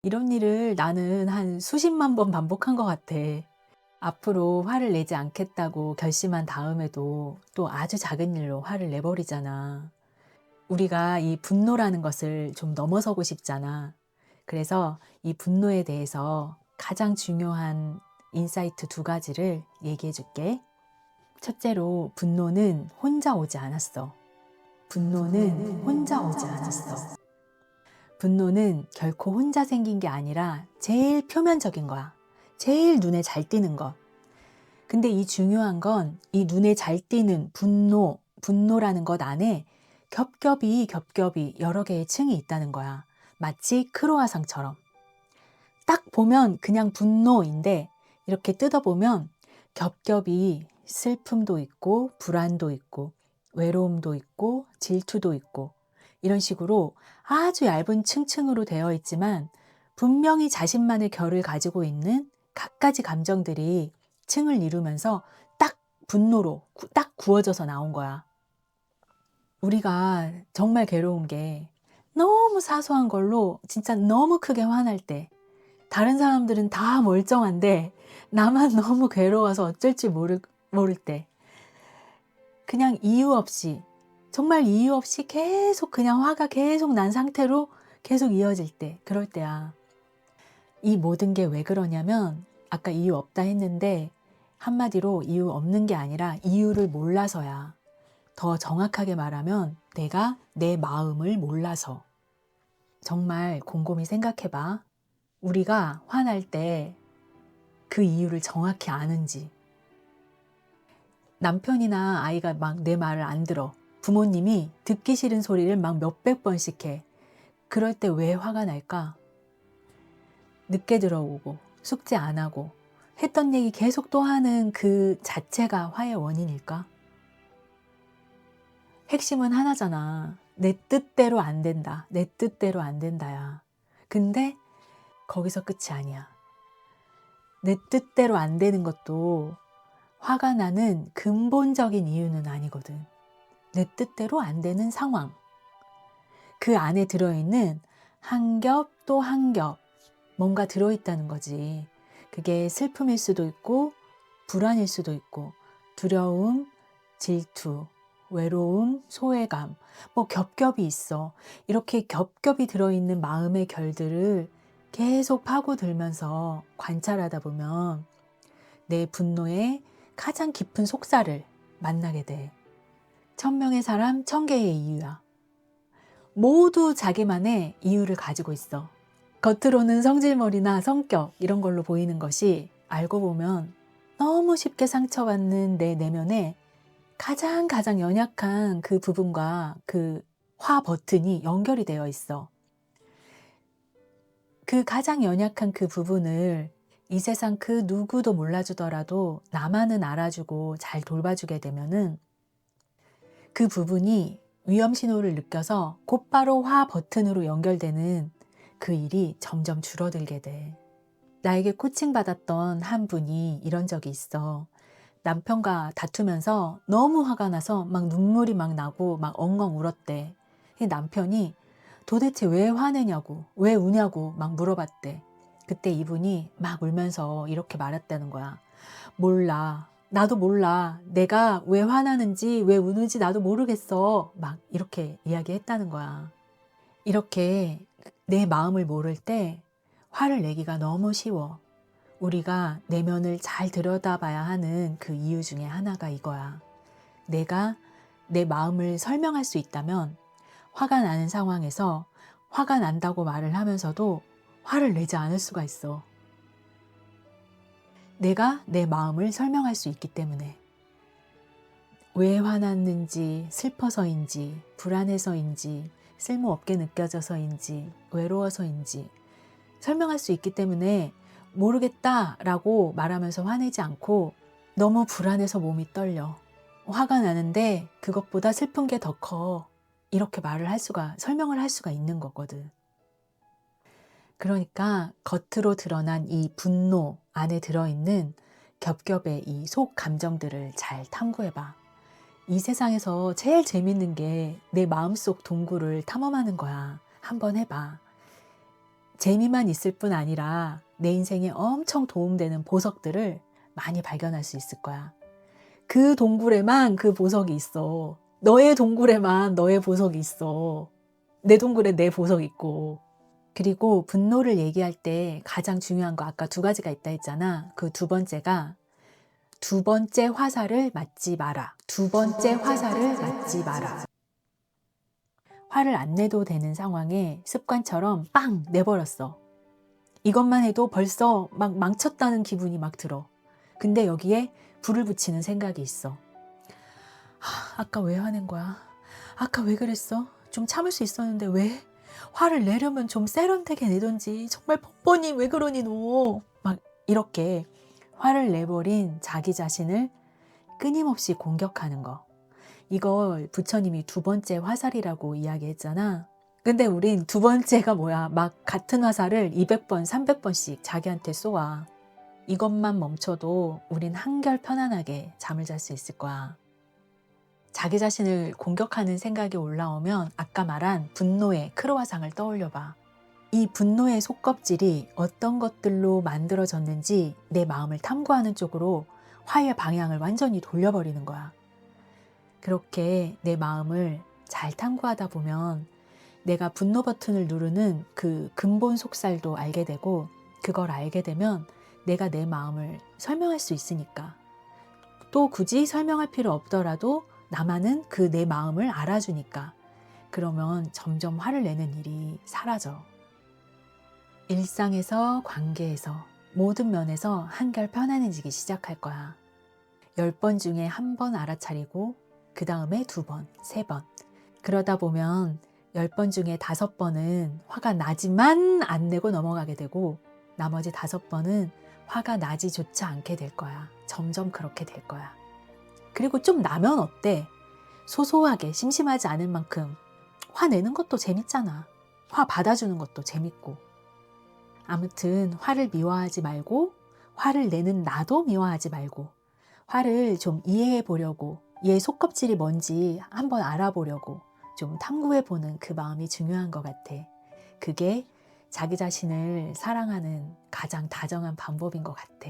이런 일을 나는 한 수십만 번 반복한 것 같아. 앞으로 화를 내지 않겠다고 결심한 다음에도 또 아주 작은 일로 화를 내버리잖아. 우리가 이 분노라는 것을 좀 넘어서고 싶잖아. 그래서 이 분노에 대해서 가장 중요한 인사이트 두 가지를 얘기해 줄게. 첫째로, 분노는 혼자 오지 않았어. 분노는 혼자 오지 않았어. 분노는 결코 혼자 생긴 게 아니라 제일 표면적인 거야. 제일 눈에 잘 띄는 것. 근데 이 중요한 건 이 눈에 잘 띄는 분노라는 것 안에 겹겹이 여러 개의 층이 있다는 거야. 마치 크로아상처럼. 딱 보면 그냥 분노인데 이렇게 뜯어보면 겹겹이 슬픔도 있고 불안도 있고 외로움도 있고 질투도 있고 이런 식으로 아주 얇은 층층으로 되어 있지만 분명히 자신만의 결을 가지고 있는 갖가지 감정들이 층을 이루면서 딱 분노로 딱 구워져서 나온 거야. 우리가 정말 괴로운 게 너무 사소한 걸로 진짜 너무 크게 화날 때, 다른 사람들은 다 멀쩡한데 나만 너무 괴로워서 어쩔 줄 모를 때, 그냥 이유 없이, 정말 이유 없이 계속 그냥 화가 계속 난 상태로 계속 이어질 때, 그럴 때야. 이 모든 게 왜 그러냐면 아까 이유 없다 했는데 한마디로 이유 없는 게 아니라 이유를 몰라서야. 더 정확하게 말하면 내가 내 마음을 몰라서. 정말 곰곰이 생각해 봐. 우리가 화날 때 그 이유를 정확히 아는지. 남편이나 아이가 막 내 말을 안 들어. 부모님이 듣기 싫은 소리를 막 몇백 번씩 해. 그럴 때 왜 화가 날까? 늦게 들어오고 숙제 안 하고 했던 얘기 계속 또 하는 그 자체가 화의 원인일까? 핵심은 하나잖아. 내 뜻대로 안 된다. 내 뜻대로 안 된다야. 근데 거기서 끝이 아니야. 내 뜻대로 안 되는 것도 화가 나는 근본적인 이유는 아니거든. 내 뜻대로 안 되는 상황. 그 안에 들어있는 한 겹 또 한 겹 뭔가 들어있다는 거지. 그게 슬픔일 수도 있고 불안일 수도 있고 두려움, 질투, 외로움, 소외감, 뭐 겹겹이 있어. 이렇게 겹겹이 들어있는 마음의 결들을 계속 파고들면서 관찰하다 보면 내 분노의 가장 깊은 속살을 만나게 돼. 천명의 사람, 천개의 이유야. 모두 자기만의 이유를 가지고 있어. 겉으로는 성질머리나 성격 이런 걸로 보이는 것이 알고 보면 너무 쉽게 상처받는 내 내면에 가장 연약한 그 부분과 그 화 버튼이 연결이 되어 있어. 그 가장 연약한 그 부분을 이 세상 그 누구도 몰라주더라도 나만은 알아주고 잘 돌봐주게 되면은 그 부분이 위험 신호를 느껴서 곧바로 화 버튼으로 연결되는 그 일이 점점 줄어들게 돼. 나에게 코칭받았던 한 분이 이런 적이 있어. 남편과 다투면서 너무 화가 나서 막 눈물이 막 나고 막 엉엉 울었대. 이 남편이 도대체 왜 화내냐고, 왜 우냐고 막 물어봤대. 그때 이분이 막 울면서 이렇게 말했다는 거야. 몰라. 나도 몰라. 내가 왜 화나는지, 왜 우는지 나도 모르겠어. 막 이렇게 이야기했다는 거야. 이렇게 내 마음을 모를 때 화를 내기가 너무 쉬워. 우리가 내면을 잘 들여다봐야 하는 그 이유 중에 하나가 이거야. 내가 내 마음을 설명할 수 있다면 화가 나는 상황에서 화가 난다고 말을 하면서도 화를 내지 않을 수가 있어. 내가 내 마음을 설명할 수 있기 때문에. 왜 화났는지, 슬퍼서인지, 불안해서인지, 쓸모없게 느껴져서인지, 외로워서인지 설명할 수 있기 때문에 모르겠다라고 말하면서 화내지 않고 너무 불안해서 몸이 떨려. 화가 나는데 그것보다 슬픈 게 더 커. 이렇게 설명을 할 수가 있는 거거든. 그러니까 겉으로 드러난 이 분노 안에 들어있는 겹겹의 이 속 감정들을 잘 탐구해봐. 이 세상에서 제일 재밌는 게 내 마음속 동굴을 탐험하는 거야. 한번 해봐. 재미만 있을 뿐 아니라 내 인생에 엄청 도움되는 보석들을 많이 발견할 수 있을 거야. 그 동굴에만 그 보석이 있어. 너의 동굴에만 너의 보석이 있어. 내 동굴에 내 보석이 있고. 그리고 분노를 얘기할 때 가장 중요한 거 아까 두 가지가 있다 했잖아. 그 두 번째가 두 번째 화살을 맞지 마라. 두 번째 화살을 맞지 마라. 화를 안 내도 되는 상황에 습관처럼 빵 내버렸어. 이것만 해도 벌써 막 망쳤다는 기분이 막 들어. 근데 여기에 불을 붙이는 생각이 있어. 아까 왜 화낸 거야? 아까 왜 그랬어? 좀 참을 수 있었는데 왜? 화를 내려면 좀 세련되게 내던지. 정말 뻔뻔히 왜 그러니 너? 막 이렇게 화를 내버린 자기 자신을 끊임없이 공격하는 거. 이걸 부처님이 두 번째 화살이라고 이야기했잖아. 근데 우린 두 번째가 뭐야? 막 같은 화살을 200번, 300번씩 자기한테 쏘아. 이것만 멈춰도 우린 한결 편안하게 잠을 잘 수 있을 거야. 자기 자신을 공격하는 생각이 올라오면 아까 말한 분노의 크로와상을 떠올려 봐. 이 분노의 속껍질이 어떤 것들로 만들어졌는지 내 마음을 탐구하는 쪽으로 화의 방향을 완전히 돌려버리는 거야. 그렇게 내 마음을 잘 탐구하다 보면 내가 분노 버튼을 누르는 그 근본 속살도 알게 되고, 그걸 알게 되면 내가 내 마음을 설명할 수 있으니까. 또 굳이 설명할 필요 없더라도 나만은 그 내 마음을 알아주니까. 그러면 점점 화를 내는 일이 사라져. 일상에서, 관계에서, 모든 면에서 한결 편안해지기 시작할 거야. 10번 중에 1번 알아차리고 그 다음에 2번, 3번. 그러다 보면 10번 중에 5번은 화가 나지만 안 내고 넘어가게 되고, 나머지 5번은 화가 나지조차 않게 될 거야. 점점 그렇게 될 거야. 그리고 좀 나면 어때? 소소하게 심심하지 않을 만큼 화내는 것도 재밌잖아. 화 받아주는 것도 재밌고. 아무튼 화를 미워하지 말고, 화를 내는 나도 미워하지 말고, 화를 좀 이해해 보려고, 얘의 속껍질이 뭔지 한번 알아보려고 좀 탐구해 보는 그 마음이 중요한 것 같아. 그게 자기 자신을 사랑하는 가장 다정한 방법인 것 같아.